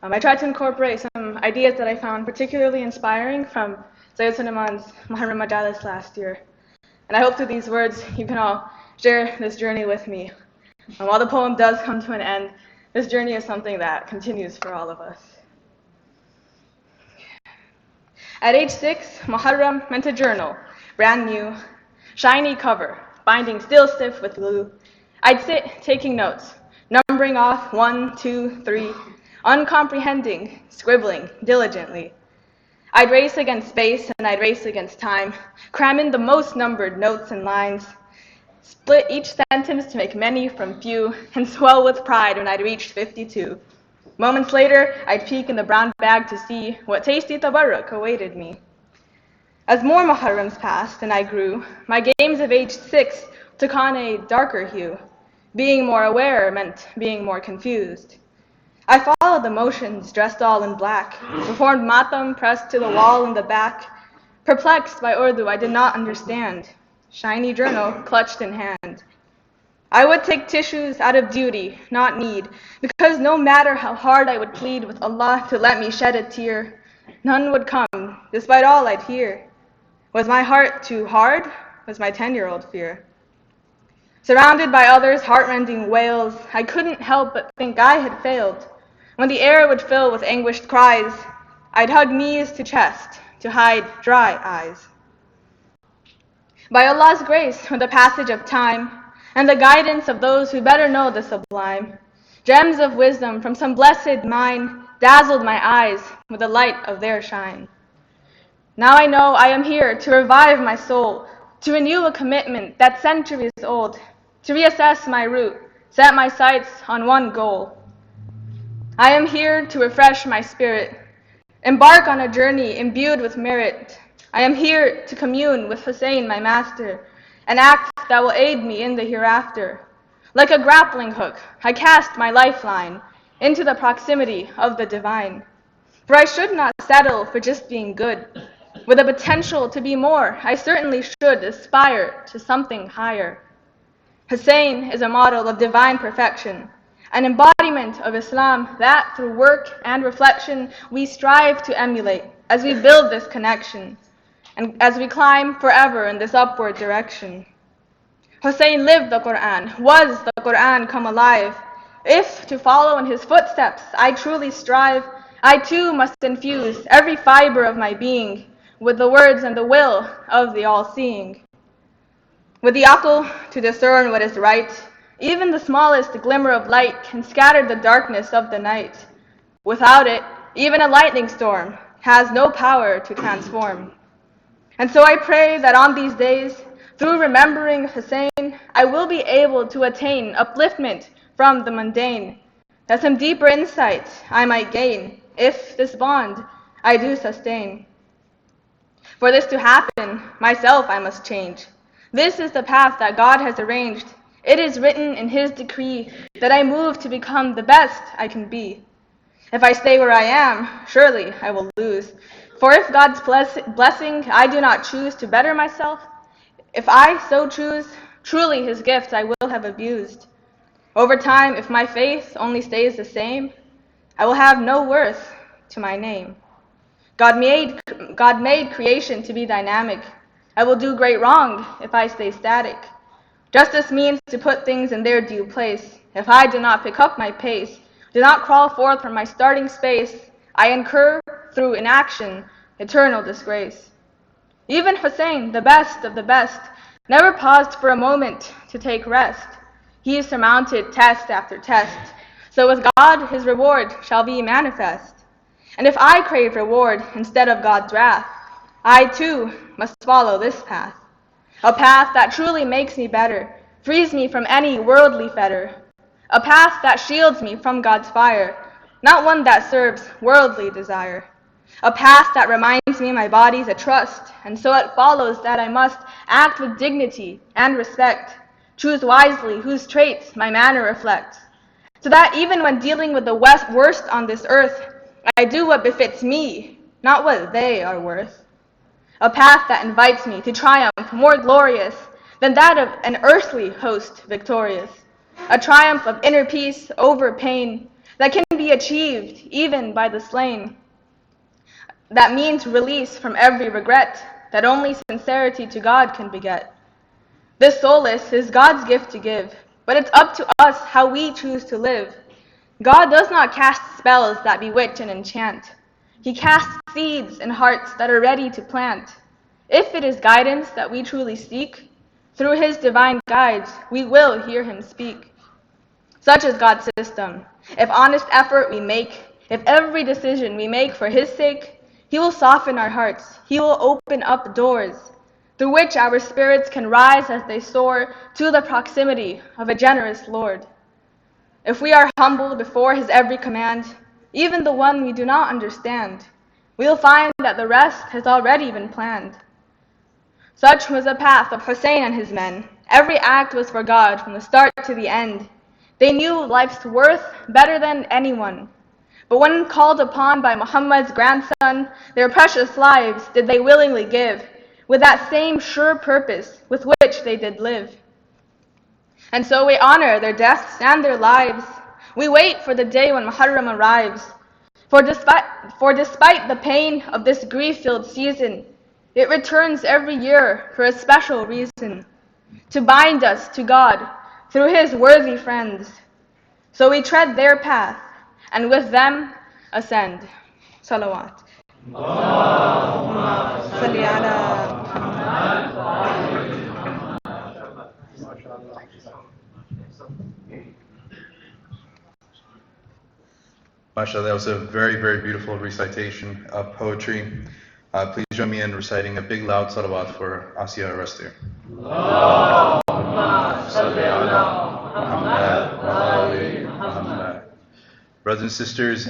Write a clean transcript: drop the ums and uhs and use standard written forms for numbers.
I tried to incorporate some ideas that I found particularly inspiring from Sayyid Suleiman's Muharram Majalis last year. And I hope through these words you can all share this journey with me. While the poem does come to an end, this journey is something that continues for all of us. At age 6, Muharram meant a journal, brand new, shiny cover, binding still stiff with glue. I'd sit taking notes, numbering off 1, 2, 3, uncomprehending, scribbling diligently. I'd race against space and I'd race against time, cram in the most numbered notes and lines, split each sentence to make many from few, and swell with pride when I'd reached 52. Moments later, I'd peek in the brown bag to see what tasty tabarruk awaited me. As more Muharrams passed and I grew, my games of age 6 took on a darker hue. Being more aware meant being more confused. I followed the motions, dressed all in black, performed matam pressed to the wall in the back, perplexed by Urdu I did not understand, shiny journal clutched in hand. I would take tissues out of duty, not need, because no matter how hard I would plead with Allah to let me shed a tear, none would come, despite all I'd hear. Was my heart too hard? Was my 10-year-old fear? Surrounded by others' heart-rending wails, I couldn't help but think I had failed. When the air would fill with anguished cries, I'd hug knees to chest to hide dry eyes. By Allah's grace, with the passage of time and the guidance of those who better know the sublime, gems of wisdom from some blessed mind dazzled my eyes with the light of their shine. Now I know I am here to revive my soul, to renew a commitment that's centuries old, to reassess my route, set my sights on one goal. I am here to refresh my spirit, embark on a journey imbued with merit. I am here to commune with Hussein, my master, an act that will aid me in the hereafter. Like a grappling hook, I cast my lifeline into the proximity of the divine. For I should not settle for just being good. With the potential to be more, I certainly should aspire to something higher. Hussein is a model of divine perfection, an embodiment of Islam that, through work and reflection, we strive to emulate as we build this connection and as we climb forever in this upward direction. Hussein lived the Quran, was the Quran come alive. If to follow in his footsteps I truly strive, I too must infuse every fiber of my being with the words and the will of the all-seeing. With the aql to discern what is right, even the smallest glimmer of light can scatter the darkness of the night. Without it, even a lightning storm has no power to transform. And so I pray that on these days, through remembering Hussein, I will be able to attain upliftment from the mundane, that some deeper insight I might gain, if this bond I do sustain. For this to happen, myself I must change. This is the path that God has arranged. It is written in His decree that I move to become the best I can be. If I stay where I am, surely I will lose. For if God's blessing I do not choose to better myself, if I so choose, truly His gifts I will have abused. Over time, if my faith only stays the same, I will have no worth to my name. God made creation to be dynamic. I will do great wrong if I stay static. Justice means to put things in their due place. If I do not pick up my pace, do not crawl forth from my starting space, I incur, through inaction, eternal disgrace. Even Hussein, the best of the best, never paused for a moment to take rest. He surmounted test after test. So with God, his reward shall be manifest. And if I crave reward instead of God's wrath, I too must follow this path. A path that truly makes me better, frees me from any worldly fetter. A path that shields me from God's fire, not one that serves worldly desire. A path that reminds me my body's a trust, and so it follows that I must act with dignity and respect, choose wisely whose traits my manner reflects, so that even when dealing with the worst on this earth, I do what befits me, not what they are worth. A path that invites me to triumph more glorious than that of an earthly host victorious. A triumph of inner peace over pain, that can be achieved even by the slain. That means release from every regret that only sincerity to God can beget. This solace is God's gift to give, but it's up to us how we choose to live. God does not cast spells that bewitch and enchant. He casts seeds in hearts that are ready to plant. If it is guidance that we truly seek, through His divine guides, we will hear Him speak. Such is God's system. If honest effort we make, if every decision we make for His sake, He will soften our hearts. He will open up doors through which our spirits can rise as they soar to the proximity of a generous Lord. If we are humble before His every command, even the one we do not understand, we will find that the rest has already been planned. Such was the path of Hussein and his men. Every act was for God from the start to the end. They knew life's worth better than anyone. But when called upon by Muhammad's grandson, their precious lives did they willingly give, with that same sure purpose with which they did live. And so we honor their deaths and their lives. We wait for the day when Muharram arrives. For despite the pain of this grief-filled season, it returns every year for a special reason, to bind us to God through His worthy friends. So we tread their path, and with them ascend. Salawat. Allahumma salli ala Muhammad wa ali Muhammad. MashaAllah, that was a very, very beautiful recitation of poetry. Please join me in reciting a big loud salawat for Asiyah Arustu. Allahumma salli ala Muhammad wa ali Muhammad. Brothers and sisters,